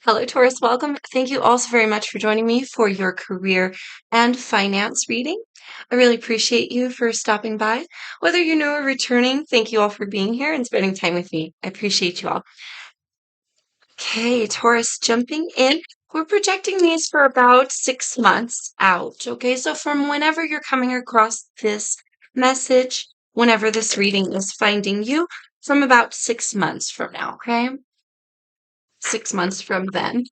Hello, Taurus. Welcome. Thank you also very much for joining me for your career and finance reading. I really appreciate you for stopping by. Whether you're new or returning, thank you all for being here and spending time with me. I appreciate you all. Okay, Taurus, jumping in. We're projecting these for about 6 months out. Okay, so from whenever you're coming across this message, whenever this reading is finding you, from about 6 months from now. Okay. 6 months from then.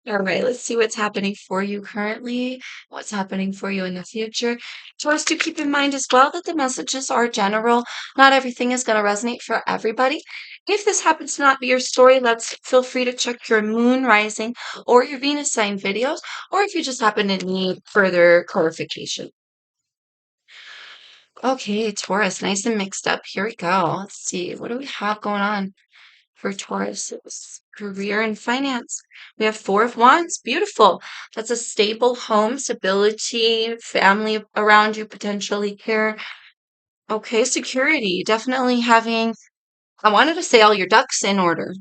All right, let's see what's happening for you currently, what's happening for you in the future. Taurus, do keep in mind as well that the messages are general. Not everything is going to resonate for everybody. If this happens to not be your story, let's feel free to check your moon rising or your Venus sign videos, or if you just happen to need further clarification. Okay, Taurus, nice and mixed up. Here we go. Let's see. What do we have going on for Taurus? It was career and finance. We have Four of Wands. Beautiful. That's a stable home, stability, family around you potentially here. Okay, security. Definitely having, I wanted to say all your ducks in order.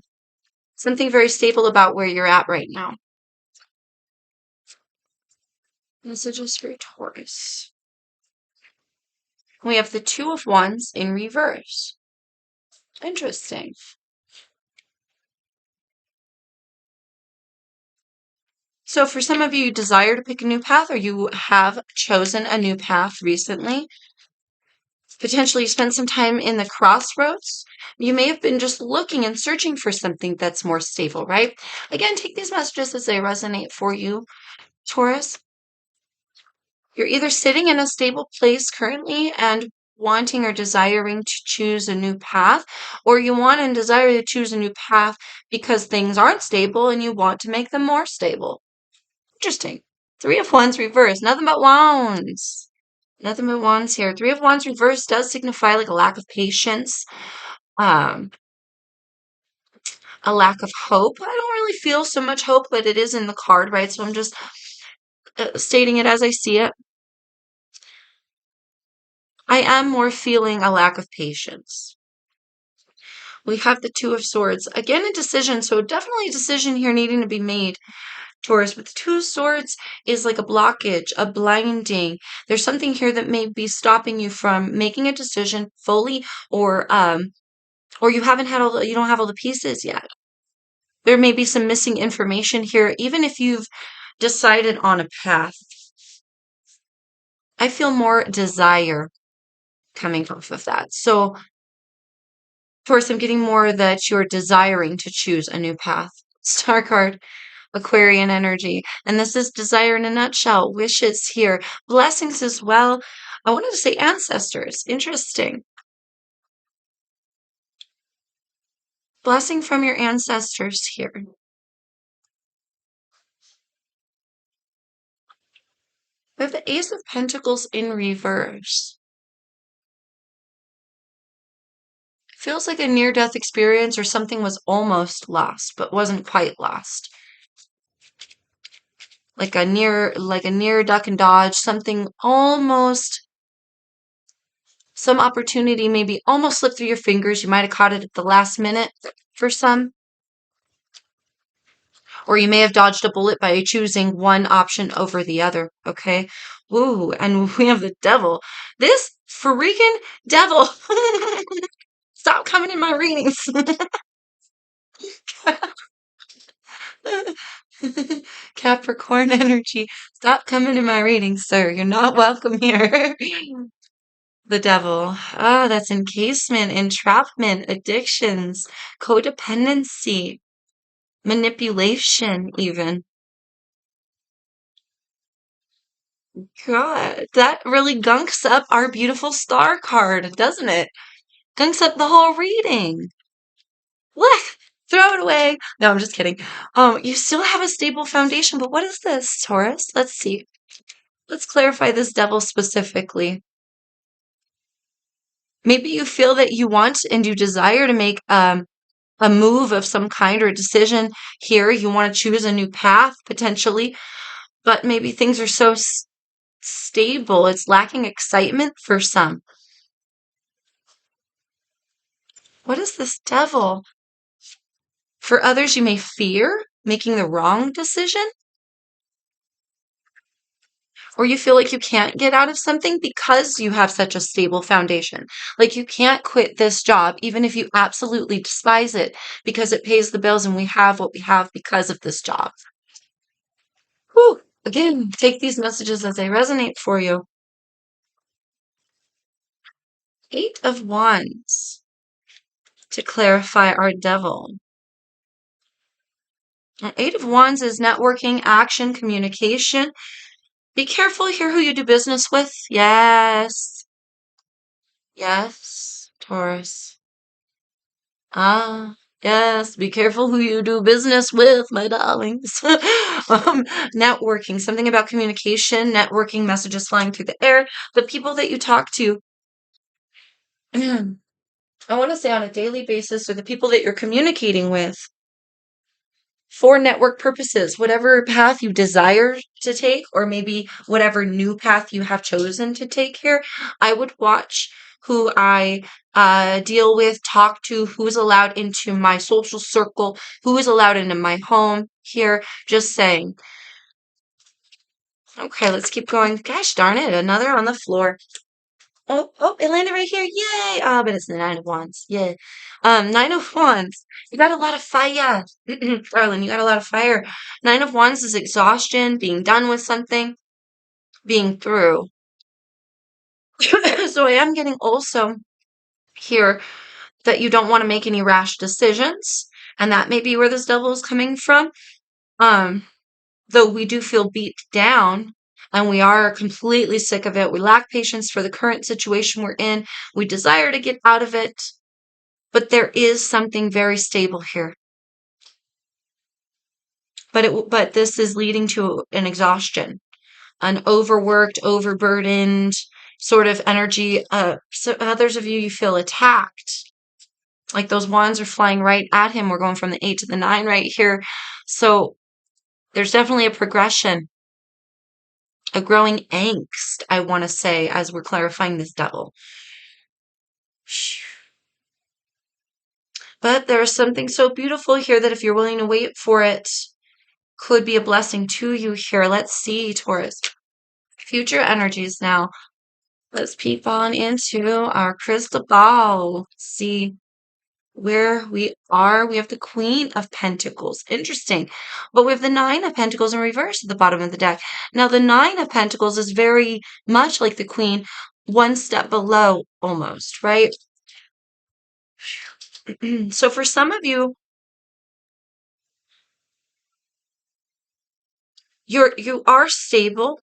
Something very stable about where you're at right now. Messages for Taurus. We have the Two of Wands in reverse. Interesting. So for some of you, you desire to pick a new path or you have chosen a new path recently. Potentially spend some time in the crossroads. You may have been just looking and searching for something that's more stable, right? Again, take these messages as they resonate for you, Taurus. You're either sitting in a stable place currently and wanting or desiring to choose a new path, or you want and desire to choose a new path because things aren't stable and you want to make them more stable. Interesting. Three of Wands reversed. Nothing but wands. Nothing but wands here. Three of Wands reversed does signify like a lack of patience, um, a lack of hope. I don't really feel so much hope, but it is in the card, right? So I'm just stating it as I see it. I am more feeling a lack of patience. We have the Two of Swords. Again, a decision. So definitely a decision here needing to be made. Taurus, with the Two of Swords is like a blockage, a blinding. There's something here that may be stopping you from making a decision fully, or you haven't had you don't have all the pieces yet. There may be some missing information here, even if you've decided on a path. I feel more desire coming off of that. So, Taurus, I'm getting more that you're desiring to choose a new path. Star card. Aquarian energy. And this is desire in a nutshell. Wishes here. Blessings as well. I wanted to say ancestors. Interesting. Blessing from your ancestors here. We have the Ace of Pentacles in reverse. Feels like a near-death experience or something was almost lost, but wasn't quite lost. Like a near duck and dodge, something almost, some opportunity maybe almost slipped through your fingers. You might have caught it at the last minute for some. Or you may have dodged a bullet by choosing one option over the other, okay? Ooh, and we have the devil. This freaking devil. Stop coming in my readings. Capricorn energy. Stop coming in my readings, sir. You're not welcome here. The devil. Oh, that's encasement, entrapment, addictions, codependency, manipulation, even. God, that really gunks up our beautiful star card, doesn't it? Gunks up the whole reading. What? Throw it away. No, I'm just kidding. You still have a stable foundation, but what is this, Taurus? Let's see. Let's clarify this devil specifically. Maybe you feel that you want and you desire to make a move of some kind or a decision here. You want to choose a new path potentially, but maybe things are so stable, it's lacking excitement for some. What is this devil? For others, you may fear making the wrong decision, or you feel like you can't get out of something because you have such a stable foundation. Like you can't quit this job, even if you absolutely despise it, because it pays the bills and we have what we have because of this job. Whew. Again, take these messages as they resonate for you. Eight of Wands to clarify our devil. Eight of Wands is networking, action, communication. Be careful here who you do business with. Yes. Yes, Taurus. Ah, yes. Be careful who you do business with, my darlings. Networking, something about communication, networking, messages flying through the air. The people that you talk to, I want to say on a daily basis, or the people that you're communicating with, for network purposes, whatever path you desire to take, or maybe whatever new path you have chosen to take here, I would watch who I deal with, talk to, who's allowed into my social circle, who is allowed into my home here. Just saying. Okay, let's keep going. Gosh darn it, another on the floor. Oh, it landed right here. Yay! Oh, but it's the Nine of Wands. Yeah. Nine of Wands. You got a lot of fire. Darling, you got a lot of fire. Nine of Wands is exhaustion, being done with something, being through. So I am getting also here that you don't want to make any rash decisions. And that may be where this devil is coming from. Um, though we do feel beat down and we are completely sick of it. We lack patience for the current situation we're in. We desire to get out of it. But there is something very stable here. But this is leading to an exhaustion, an overworked, overburdened sort of energy. So others of you, you feel attacked. Like those wands are flying right at him. We're going from the 8 to the 9 right here. So there's definitely a progression, a growing angst, I want to say, as we're clarifying this devil. But there is something so beautiful here that if you're willing to wait for it, could be a blessing to you here. Let's see, Taurus. Future energies now. Let's peep on into our crystal ball. See where we are. We have the Queen of Pentacles. Interesting. But we have the Nine of Pentacles in reverse at the bottom of the deck. Now, the Nine of Pentacles is very much like the Queen, one step below almost, right? So for some of you, you are stable.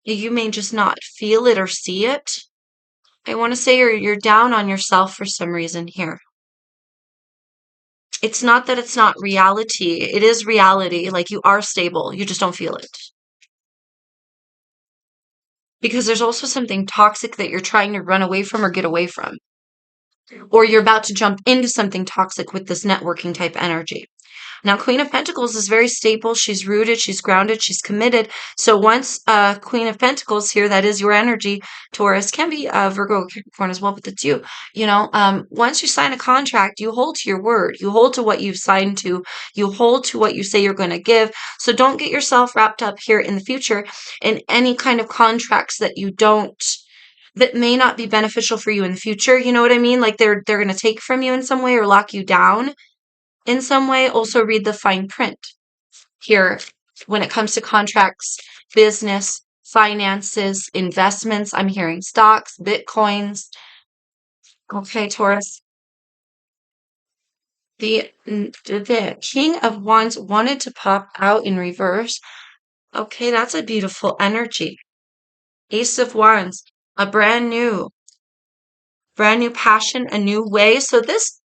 You may just not feel it or see it. I want to say you're down on yourself for some reason here. It's not that it's not reality. It is reality. Like you are stable. You just don't feel it. Because there's also something toxic that you're trying to run away from or get away from. Or you're about to jump into something toxic with this networking type energy. Now, Queen of Pentacles is very stable. She's rooted, she's grounded, she's committed. So once Queen of Pentacles here, that is your energy, Taurus, can be Virgo, Capricorn as well, but that's you. Once you sign a contract, you hold to your word. You hold to what you've signed to. You hold to what you say you're going to give. So don't get yourself wrapped up here in the future in any kind of contracts that may not be beneficial for you in the future. You know what I mean? Like they're going to take from you in some way or lock you down in some way. Also read the fine print here when it comes to contracts, business, finances, investments. I'm hearing stocks, bitcoins. Okay, Taurus. The King of Wands wanted to pop out in reverse. Okay, that's a beautiful energy. Ace of Wands, a brand new passion, a new way. So this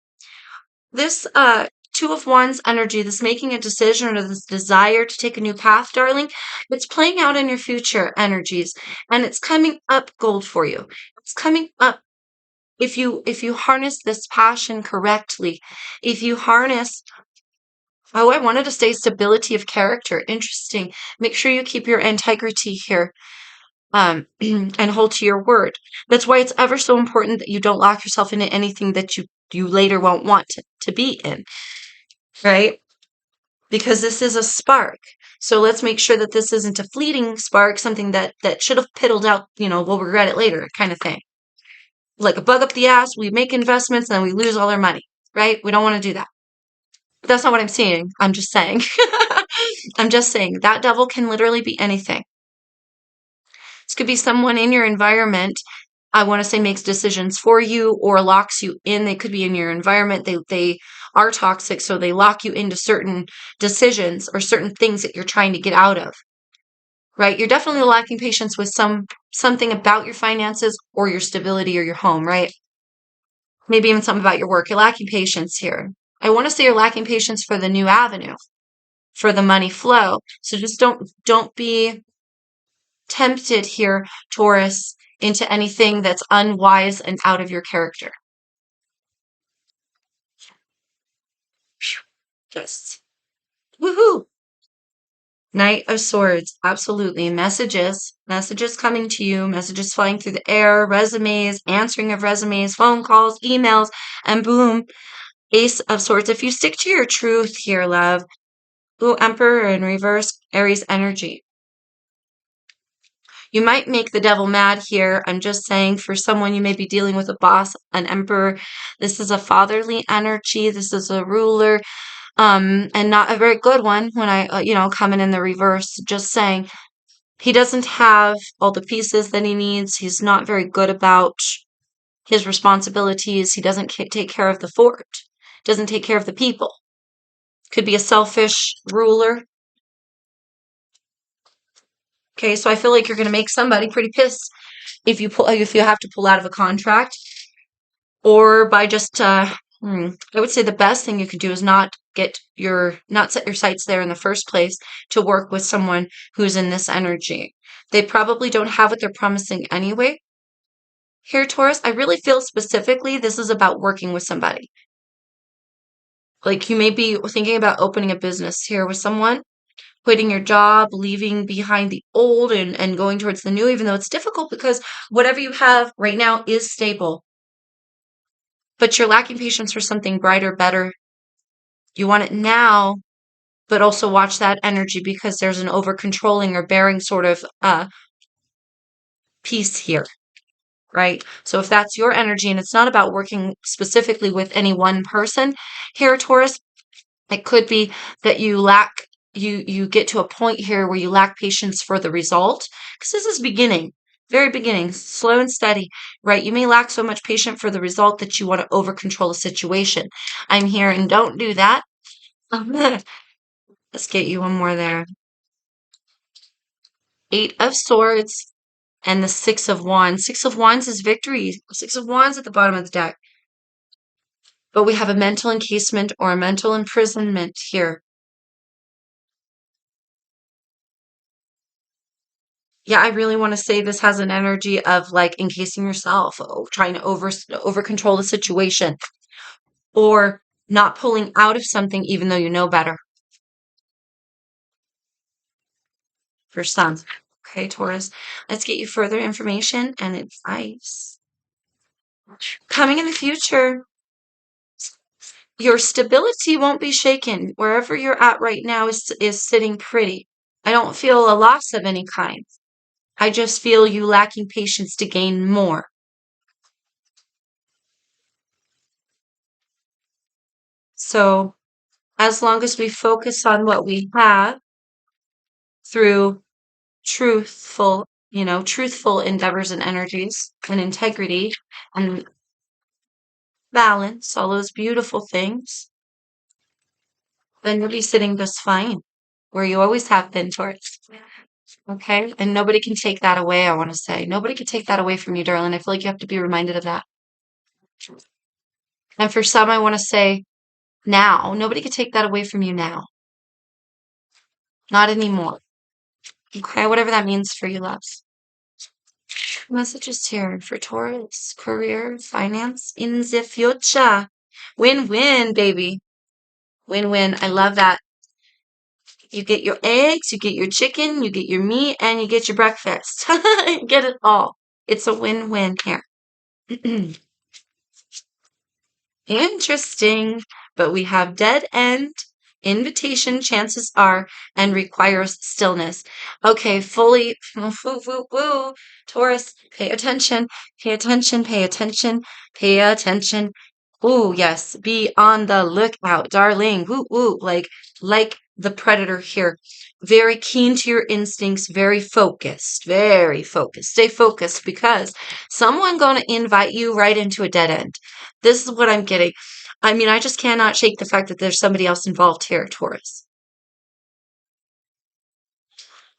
Two of Wands energy, this making a decision or this desire to take a new path, darling, it's playing out in your future energies and it's coming up gold for you. It's coming up if you harness this passion correctly. If you harness Oh, I wanted to say stability of character. Interesting. Make sure you keep your integrity here. and hold to your word. That's why it's ever so important that you don't lock yourself into anything that you later won't want to be in, right? Because this is a spark. So let's make sure that this isn't a fleeting spark, something that should have piddled out, we'll regret it later kind of thing. Like a bug up the ass, we make investments and then we lose all our money, right? We don't want to do that. But that's not what I'm saying. I'm just saying. I'm just saying that devil can literally be anything. This could be someone in your environment, I want to say makes decisions for you or locks you in. They could be in your environment. They are toxic, so they lock you into certain decisions or certain things that you're trying to get out of. Right? You're definitely lacking patience with something about your finances or your stability or your home, right? Maybe even something about your work. You're lacking patience here. I want to say you're lacking patience for the new avenue, for the money flow. So just don't be tempted here, Taurus, into anything that's unwise and out of your character. Just woohoo! Knight of Swords, absolutely. Messages coming to you, messages flying through the air, resumes, answering of resumes, phone calls, emails, and boom, Ace of Swords. If you stick to your truth here, love. Ooh, Emperor in reverse, Aries energy. You might make the devil mad here. I'm just saying for someone you may be dealing with a boss, an emperor. This is a fatherly energy. This is a ruler, and not a very good one when coming in the reverse. Just saying he doesn't have all the pieces that he needs. He's not very good about his responsibilities. He doesn't take care of the fort, doesn't take care of the people. Could be a selfish ruler. Okay, so I feel like you're going to make somebody pretty pissed if you have to pull out of a contract, or by just I would say the best thing you could do is not set your sights there in the first place to work with someone who's in this energy. They probably don't have what they're promising anyway. Here, Taurus, I really feel specifically this is about working with somebody. Like you may be thinking about opening a business here with someone, quitting your job, leaving behind the old and going towards the new, even though it's difficult because whatever you have right now is stable. But you're lacking patience for something brighter, better. You want it now, but also watch that energy because there's an over controlling or bearing sort of piece here, right? So if that's your energy and it's not about working specifically with any one person here, Taurus, it could be that you get to a point here where you lack patience for the result because this is beginning, very beginning, slow and steady, right? You may lack so much patience for the result that you want to over control a situation. I'm hearing don't do that. Let's get you one more there. Eight of Swords and the Six of Wands. Six of Wands is victory. Six of Wands at the bottom of the deck. But we have a mental encasement or a mental imprisonment here. Yeah, I really want to say this has an energy of like encasing yourself, trying to over control the situation, or not pulling out of something even though you know better. For some. Okay, Taurus. Let's get you further information and advice. Coming in the future, your stability won't be shaken. Wherever you're at right now is sitting pretty. I don't feel a loss of any kind. I just feel you lacking patience to gain more. So as long as we focus on what we have through truthful endeavors and energies and integrity and balance, all those beautiful things, then you'll be sitting just fine where you always have been towards. Okay? And nobody can take that away, I want to say. Nobody can take that away from you, darling. I feel like you have to be reminded of that. And for some, I want to say now, nobody can take that away from you now. Not anymore. Okay? Whatever that means for you, loves. Messages here for Taurus, career, finance, in the future. Win-win, baby. Win-win. I love that. You get your eggs, you get your chicken, you get your meat, and you get your breakfast. You get it all. It's a win-win here. Interesting. But we have dead end, invitation, chances are, and requires stillness. Okay, fully, woo, woo, woo. Taurus, pay attention, pay attention, pay attention, pay attention. Ooh, yes, be on the lookout, darling. Woo, woo, like the predator here. Very keen to your instincts, very focused, very focused. Stay focused because someone gonna invite you right into a dead end. This is what I'm getting. I mean, I just cannot shake the fact that there's somebody else involved here, Taurus.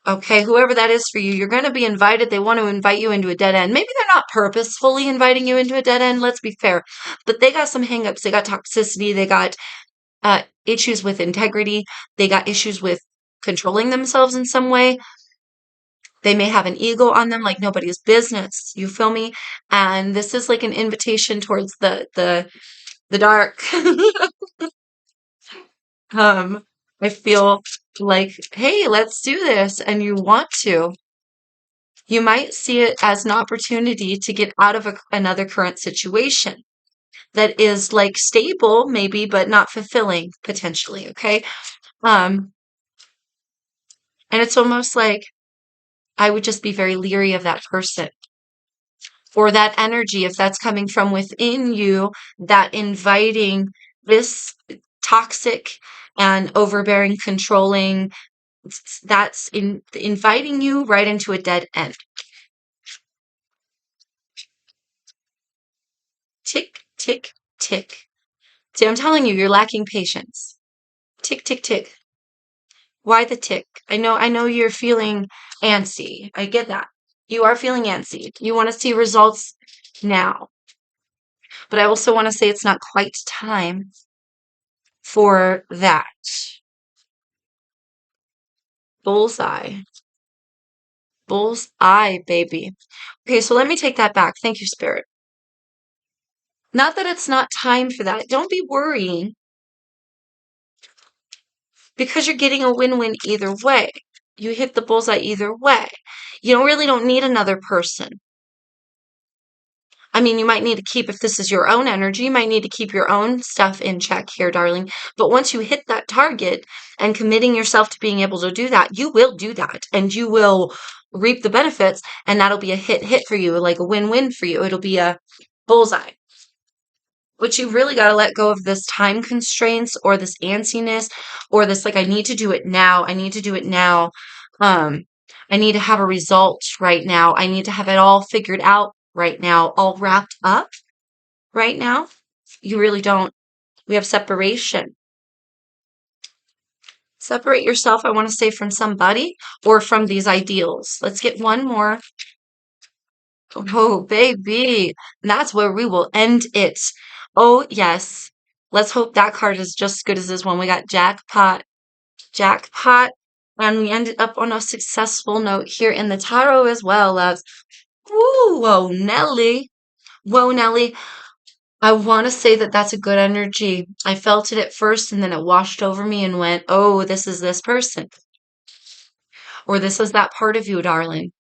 Okay, whoever that is for you, you're going to be invited. They want to invite you into a dead end. Maybe they're not purposefully inviting you into a dead end, let's be fair. But they got some hangups. They got toxicity. They got issues with integrity. They got issues with controlling themselves in some way. They may have an ego on them like nobody's business. You feel me? And this is like an invitation towards the dark. um, I feel like, hey, let's do this, and you want to. You might see it as an opportunity to get out of another current situation that is like stable, maybe, but not fulfilling potentially. Okay. Um, and it's almost like I would just be very leery of that person or that energy if that's coming from within you, that inviting this toxic and overbearing, controlling, that's inviting you right into a dead end. Tick, tick, tick. See, I'm telling you, you're lacking patience. Tick, tick, tick. Why the tick? I know you're feeling antsy. I get that. You are feeling antsy. You want to see results now. But I also want to say it's not quite time for that. Bullseye. Bullseye, baby. Okay, so let me take that back. Thank you, Spirit. Not that it's not time for that. Don't be worrying because you're getting a win-win either way. You hit the bullseye either way. You really don't need another person. I mean, you might need to keep, if this is your own energy, you might need to keep your own stuff in check here, darling. But once you hit that target and committing yourself to being able to do that, you will do that and you will reap the benefits. And that'll be a hit for you, like a win-win for you. It'll be a bullseye. But you really got to let go of this time constraints or this antsiness or this, like, I need to do it now. I need to do it now. Um, I need to have a result right now. I need to have it all figured out right now, all wrapped up right now. You really don't. We have separation. Separate yourself, I want to say, from somebody or from these ideals. Let's get one more. Oh, baby. That's where we will end it. Oh, yes. Let's hope that card is just as good as this one. We got jackpot, jackpot. And we ended up on a successful note here in the tarot as well, loves. Ooh, whoa, Nelly. Whoa, Nelly. I want to say that that's a good energy. I felt it at first and then it washed over me and went, oh, this is this person. Or this is that part of you, darling.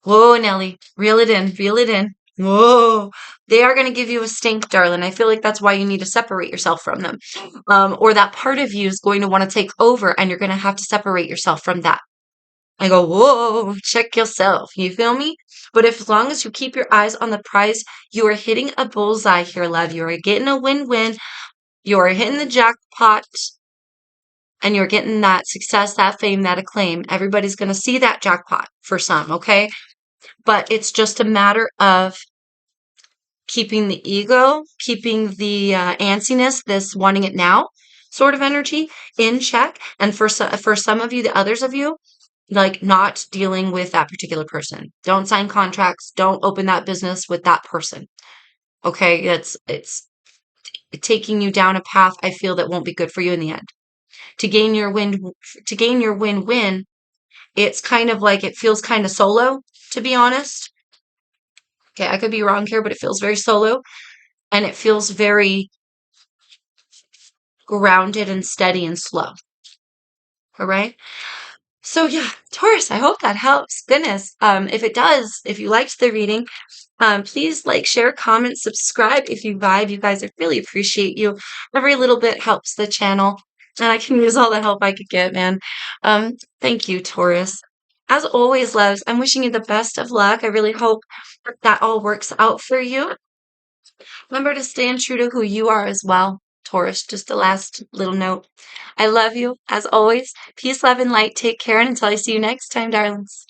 Whoa, Nelly, reel it in, reel it in. Whoa, they are going to give you a stink, darling. I feel like that's why you need to separate yourself from them. Or that part of you is going to want to take over and you're going to have to separate yourself from that. I go, whoa, check yourself. You feel me? But if, as long as you keep your eyes on the prize, you are hitting a bullseye here, love. You are getting a win-win. You are hitting the jackpot and you're getting that success, that fame, that acclaim. Everybody's going to see that jackpot for some, okay? But it's just a matter of keeping the ego, keeping the antsiness, this wanting it now sort of energy in check. And for some of you, the others of you, like not dealing with that particular person. Don't sign contracts. Don't open that business with that person. Okay, it's taking you down a path I feel that won't be good for you in the end. To gain your win-win, it's kind of like it feels kind of solo, to be honest. Okay, I could be wrong here, but it feels very solo and it feels very grounded and steady and slow. All right. So yeah, Taurus, I hope that helps. Goodness. If it does, if you liked the reading, please like, share, comment, subscribe if you vibe. You guys, I really appreciate you. Every little bit helps the channel, and I can use all the help I could get, man. Thank you, Taurus. As always, loves, I'm wishing you the best of luck. I really hope that all works out for you. Remember to stand true to who you are as well, Taurus. Just a last little note. I love you, as always. Peace, love, and light. Take care, and until I see you next time, darlings.